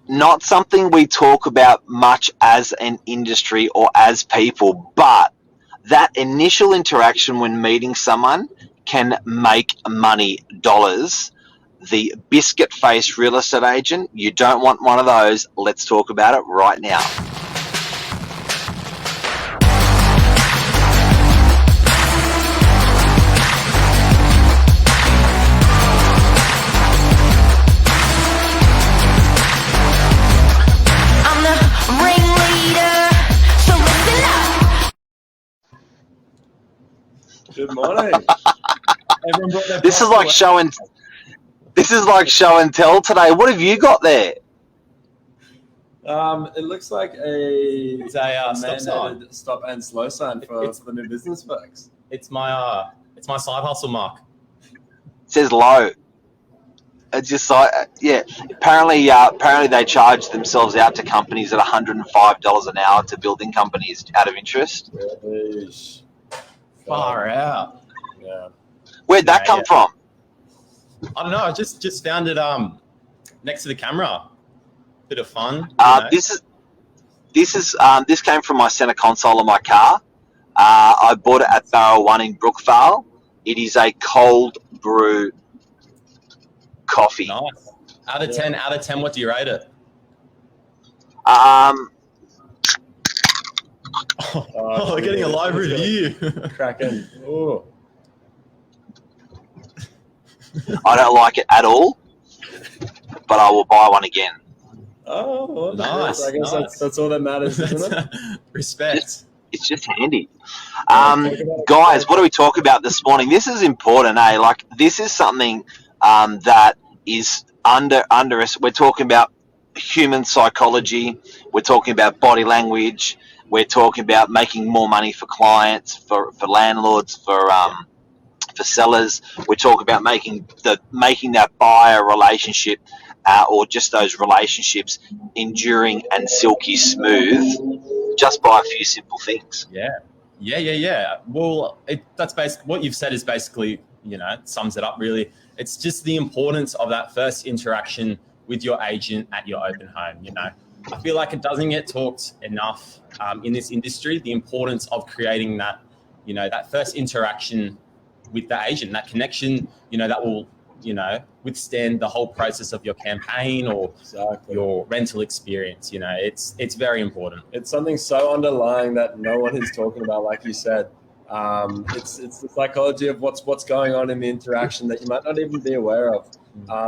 not something we talk about much as an industry or as people, but that initial interaction when meeting someone can make money, dollars. The biscuit face real estate agent, you don't want one of those. Let's talk about it right now. Good morning. Everyone brought their This is like show and tell today. What have you got there? It looks like a stop sign. Stop and slow sign for the new business folks. It's my side hustle, Mark. It says low. It's just like, yeah. Apparently they charge themselves out to companies at $105 an hour to building companies out of interest. Far out. Yeah. Where'd that come from? I don't know. I just found it next to the camera. Bit of fun. This came from my center console of my car. I bought it at Barrel One in Brookvale. It is a cold brew coffee. Nice. Out of 10, what do you rate it? We're getting a live review. Cracking. Oh. I don't like it at all, but I will buy one again. Oh, well, nice. I guess that's all that matters, isn't it? Respect. It's just handy. Guys, what do we talk about this morning? This is important, eh? Like, this is something that is under us. We're talking about human psychology. We're talking about body language. We're talking about making more money for clients, for landlords, for sellers. We're talking about making that buyer relationship or just those relationships enduring and silky smooth just by a few simple things. Yeah. Well, that's basically what you've said is basically, it sums it up really. It's just the importance of that first interaction with your agent at your open home. I feel like it doesn't get talked enough in this industry, the importance of creating that, that first interaction with the agent, that connection, that will, withstand the whole process of your campaign or your rental experience. It's very important. It's something so underlying that no one is talking about, like you said. It's the psychology of what's going on in the interaction that you might not even be aware of,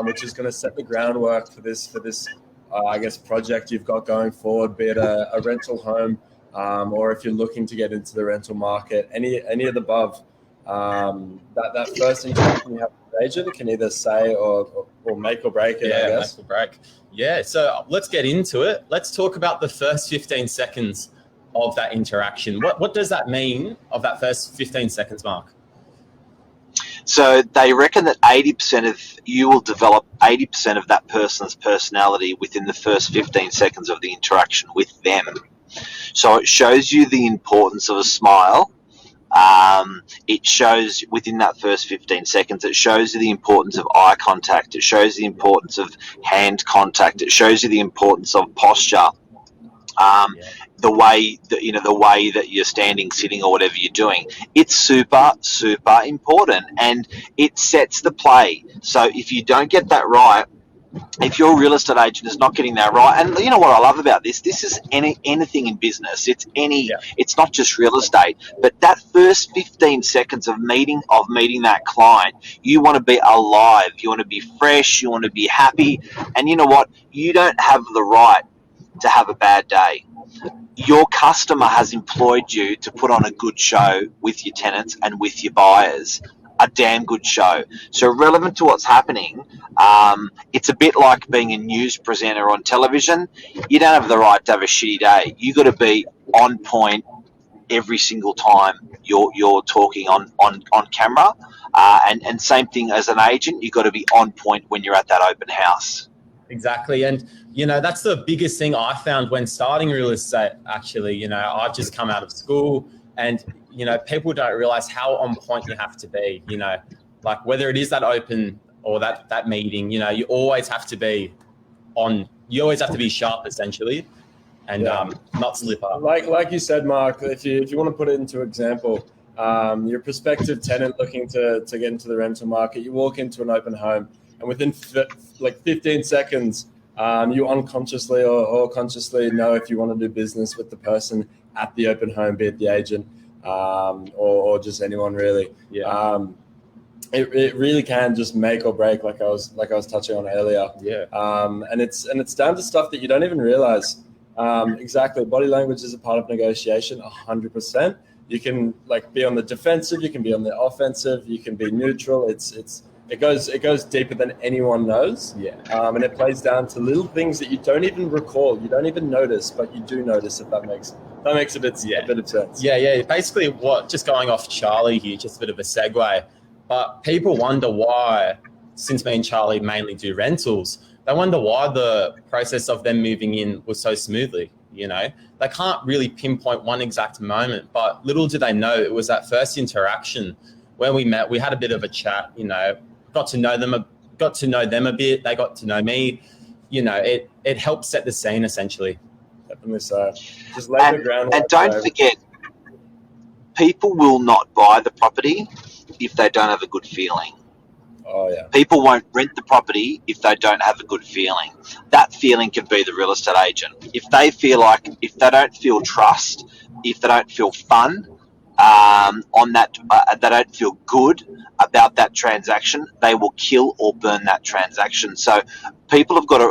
which is going to set the groundwork for this I guess project you've got going forward, be it a rental home, or if you're looking to get into the rental market, any of the above. That first interaction you have with the agent can either say or make or break it. I guess. Make or break. Yeah. So let's get into it. Let's talk about the first 15 seconds of that interaction. What does that mean of that first 15 seconds, Mark? So they reckon that 80% you will develop 80% of that person's personality within the first 15 seconds of the interaction with them. So it shows you the importance of a smile. It shows within that first 15 seconds, it shows you the importance of eye contact. It shows the importance of hand contact. It shows you the importance of posture. The way that you're standing, sitting, or whatever you're doing. It's super, super important, and it sets the play. So if you don't get that right, if your real estate agent is not getting that right, and you know what I love about this is anything in business. It's not just real estate, but that first 15 seconds of meeting that client, you want to be alive, you want to be fresh, you want to be happy, and you know what? You don't have the right to have a bad day. Your customer has employed you to put on a good show with your tenants and with your buyers, a damn good show. So relevant to what's happening, it's a bit like being a news presenter on television. You don't have the right to have a shitty day. You got to be on point every single time you're talking on camera, and same thing as an agent. You got to be on point when you're at that open house. Exactly. And, that's the biggest thing I found when starting real estate, actually. I've just come out of school and, people don't realize how on point you have to be, like whether it is that open or that meeting, you always have to be on. You always have to be sharp, essentially, and not slip up. Like you said, Mark, if you want to put it into example, your prospective tenant looking to get into the rental market, you walk into an open home, and within 15 seconds, you unconsciously or consciously know if you want to do business with the person at the open home, be it the agent or just anyone really. Yeah. It really can just make or break, like I was touching on earlier. Yeah. And it's down to stuff that you don't even realize. Exactly. Body language is a part of negotiation, 100%. You can be on the defensive, you can be on the offensive, you can be neutral. It goes deeper than anyone knows. Yeah. And it plays down to little things that you don't even recall, you don't even notice, but you do notice, if that makes a bit of sense. Yeah. Basically, just going off Charlie here, just a bit of a segue. But people wonder why, since me and Charlie mainly do rentals, they wonder why the process of them moving in was so smoothly. They can't really pinpoint one exact moment, but little do they know it was that first interaction when we met. We had a bit of a chat, got to know them a bit. They got to know me. It helped set the scene, essentially. Definitely so. Just lay the groundwork. And don't forget, people will not buy the property if they don't have a good feeling. Oh, yeah. People won't rent the property if they don't have a good feeling. That feeling can be the real estate agent. If they don't feel trust, if they don't feel fun on that, they don't feel good about that transaction, they will kill or burn that transaction. So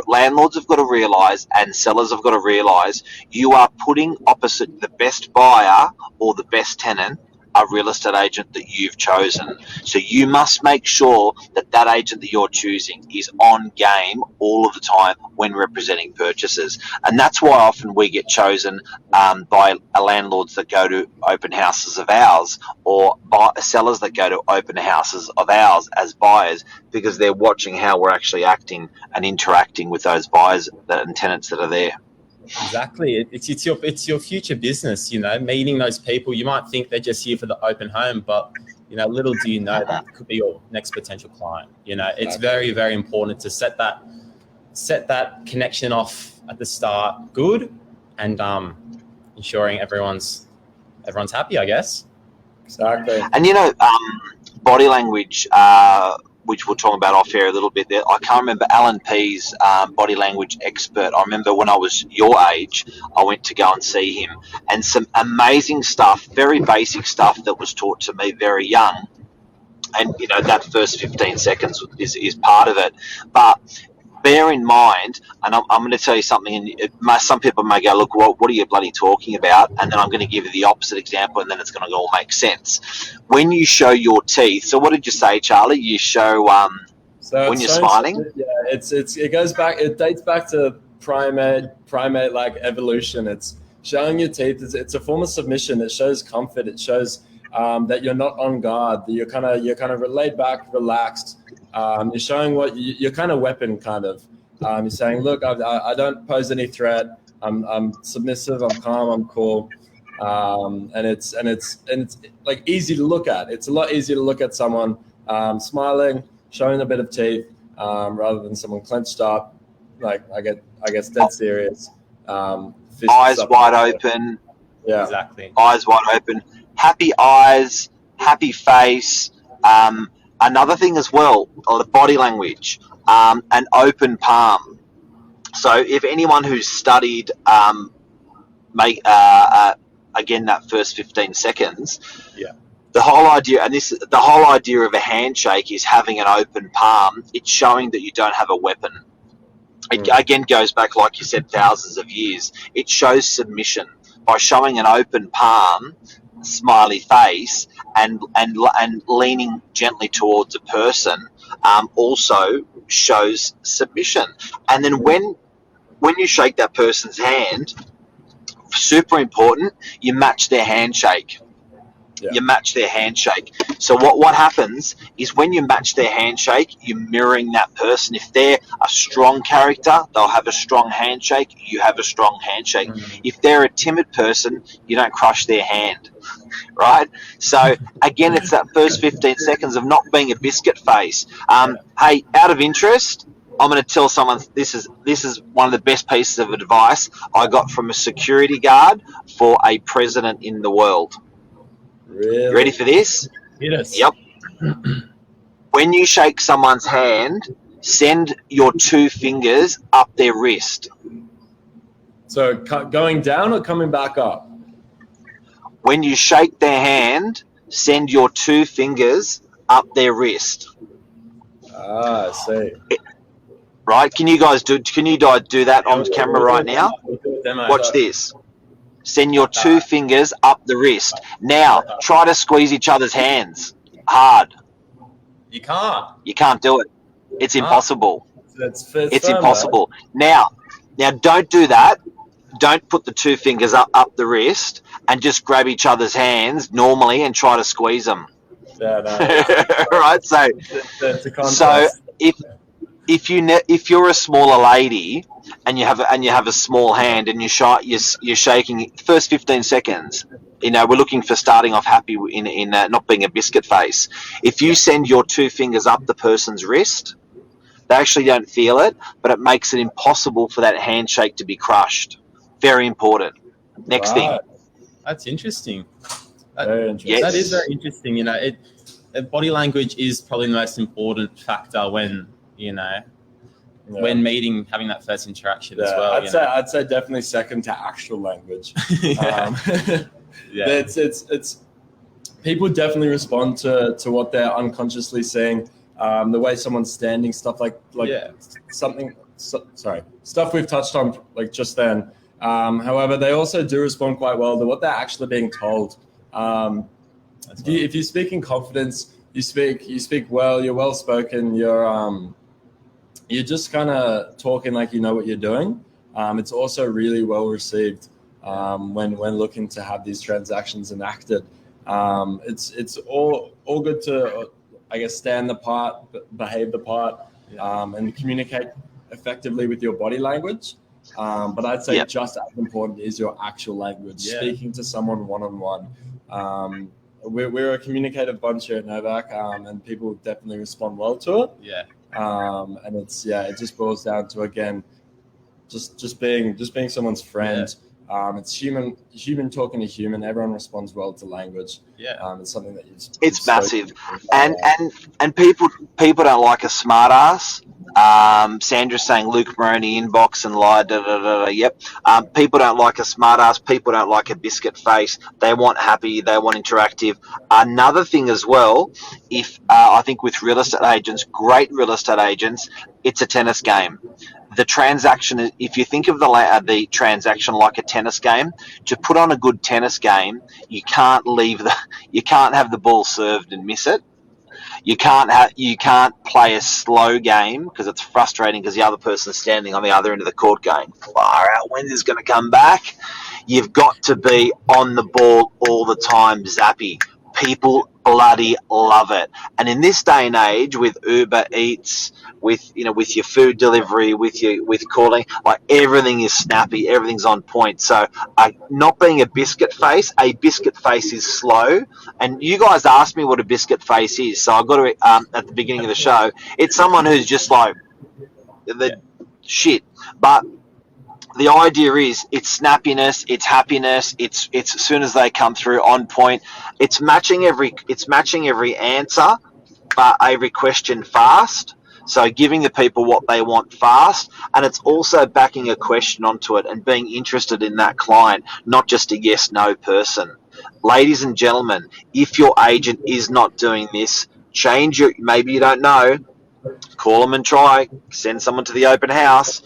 landlords have got to realise, and sellers have got to realise, you are putting opposite the best buyer or the best tenant a real estate agent that you've chosen. So you must make sure that agent that you're choosing is on game all of the time when representing purchasers. And that's why often we get chosen by landlords that go to open houses of ours, or by sellers that go to open houses of ours as buyers, because they're watching how we're actually acting and interacting with those buyers and tenants that are there. Exactly. It's your future business, meeting those people. You might think they're just here for the open home, but, little do you know that could be your next potential client. It's very, very important to set that connection off at the start good, and ensuring everyone's happy, I guess. Exactly. And, body language, which we'll talk about off air a little bit there. I can't remember Alan P's body language expert. I remember when I was your age, I went to go and see him, and some amazing stuff, very basic stuff that was taught to me very young. And, that first 15 seconds is part of it. But bear in mind, and I'm going to tell you something, and some people may go, look, what are you bloody talking about? And then I'm going to give you the opposite example, and then it's going to all make sense. When you show your teeth, so what did you say, Charlie? You show when you're smiling? Yeah, it dates back to primate like evolution. It's showing your teeth. It's a form of submission. It shows comfort. It shows that you're not on guard, that you're kind of laid back, relaxed. You're showing what your kind of weapon, kind of. You're saying, look, I don't pose any threat. I'm submissive. I'm calm. I'm cool. And it's like easy to look at. It's a lot easier to look at someone smiling, showing a bit of teeth, rather than someone clenched up, like I guess dead serious. Eyes wide open. Yeah, exactly. Eyes wide open. Happy eyes, happy face. Another thing as well, the body language, an open palm. So if anyone who's studied, again, that first 15 seconds, yeah. The whole idea of a handshake is having an open palm. It's showing that you don't have a weapon. It again goes back, like you said, thousands of years. It shows submission by showing an open palm, smiley face, and leaning gently towards a person. Also shows submission. And then when you shake that person's hand, super important, you match their handshake. Yeah. You match their handshake. So what happens is when you match their handshake, you're mirroring that person. If they're a strong character, they'll have a strong handshake. You have a strong handshake. Mm-hmm. If they're a timid person, you don't crush their hand, right? So again, it's that first 15 seconds of not being a biscuit face. Hey, out of interest, I'm going to tell someone this is one of the best pieces of advice I got from a security guard for a president in the world. Really? You ready for this? Yes. Yep. When you shake someone's hand, send your 2 fingers up their wrist. So going down or coming back up? When you shake their hand, send your 2 fingers up their wrist. I see. Right? Can you guys do that on camera right now? Watch this. Send your 2 fingers up the wrist. Now, try to squeeze each other's hands hard. You can't. You can't do it. It's impossible. It's firm, impossible. Now, don't do that. Don't put the 2 fingers up the wrist and just grab each other's hands normally and try to squeeze them. Yeah, no. Right? So if you're a smaller lady and you have a small hand and you're shaking first 15 seconds, we're looking for starting off happy in not being a biscuit face. If you send your 2 fingers up the person's wrist, they actually don't feel it, but it makes it impossible for that handshake to be crushed. Very important. Next thing. That's interesting. Very interesting. Yes. That is very interesting. Body language is probably the most important factor when when meeting, having that first interaction as well. I'd say definitely second to actual language. Yeah. It's people definitely respond to what they're unconsciously saying. The way someone's standing, stuff like stuff we've touched on like just then. However, they also do respond quite well to what they're actually being told. If you speak in confidence, you speak well, you're well spoken, you're just kind of talking like you know what you're doing. It's also really well received when looking to have these transactions enacted. It's all good to, I guess, stand the part, behave the part, and communicate effectively with your body language. But I'd say just as important is your actual language. Yeah. Speaking to someone one-on-one. We're a communicative bunch here at Novak, and people definitely respond well to it. Yeah. And it just boils down to, again, just being someone's friend. Yeah. It's human talking to human. Everyone responds well to language. Yeah. It's something that it's massive. And people don't like a smart ass. Sandra's saying Luke Maroney inbox and lie. Yep. People don't like a smart ass. People don't like a biscuit face. They want happy. They want interactive. Another thing as well, I think with real estate agents, great real estate agents, it's a tennis game. The transaction, if you think of the transaction like a tennis game, to put on a good tennis game, you can't have the ball served and miss it. You can't play a slow game because it's frustrating because the other person's standing on the other end of the court going, far out, when is this going to come back? You've got to be on the ball all the time, zappy. People bloody love it. And in this day and age with Uber Eats, with your food delivery, with calling, like everything is snappy, everything's on point. So not being a biscuit face is slow. And you guys asked me what a biscuit face is, so I got to at the beginning of the show. It's someone who's just like shit, but the idea is it's snappiness, it's happiness, it's as soon as they come through on point. It's matching every answer, every question fast. So giving the people what they want fast, and it's also backing a question onto it and being interested in that client, not just a yes/no person. Ladies and gentlemen, if your agent is not doing this, maybe you don't know, call them and try, send someone to the open house.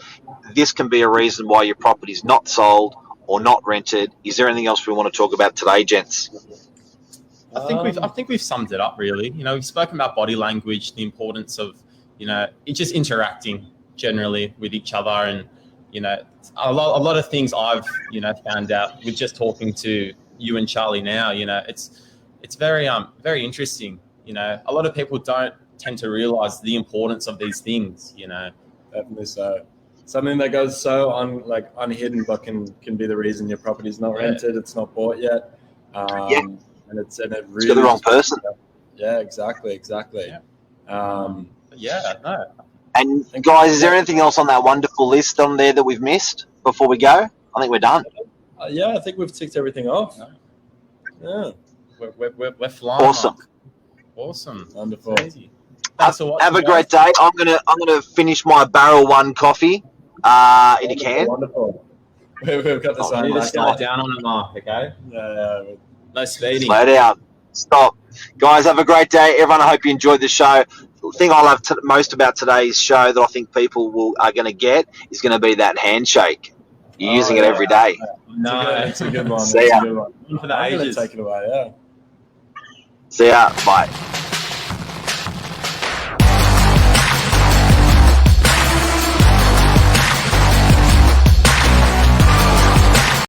This can be a reason why your property's not sold or not rented. Is there anything else we want to talk about today, gents? I think we've summed it up really. We've spoken about body language, the importance of just interacting generally with each other, and a lot of things I've found out with just talking to you and Charlie now. It's very very interesting. A lot of people don't tend to realize the importance of these things. Definitely so. Something that goes so unhidden, but can be the reason your property's not rented, it's not bought yet, and it really got the wrong person. Yeah, exactly. No, And guys, is there anything else on that wonderful list on there that we've missed before we go? I think we're done. Yeah, I think we've ticked everything off. Yeah. We're flying. Awesome. Mark. Awesome. Wonderful. Crazy. Thanks for watching, Have a guys. great day. I'm gonna finish my Barrel One coffee in a can. Wonderful. We've got this You on. need to Like, slow down on it, Mark, okay? yeah. No speeding. Slow down. Stop. Guys, have a great day. Everyone, I hope you enjoyed the show. The thing I love most about today's show that I think people are going to get is going to be that handshake. You're using it every day. No, It's a good one. See It's ya. a good one. for the I'm going ages. to take it away, yeah. See ya. Bye.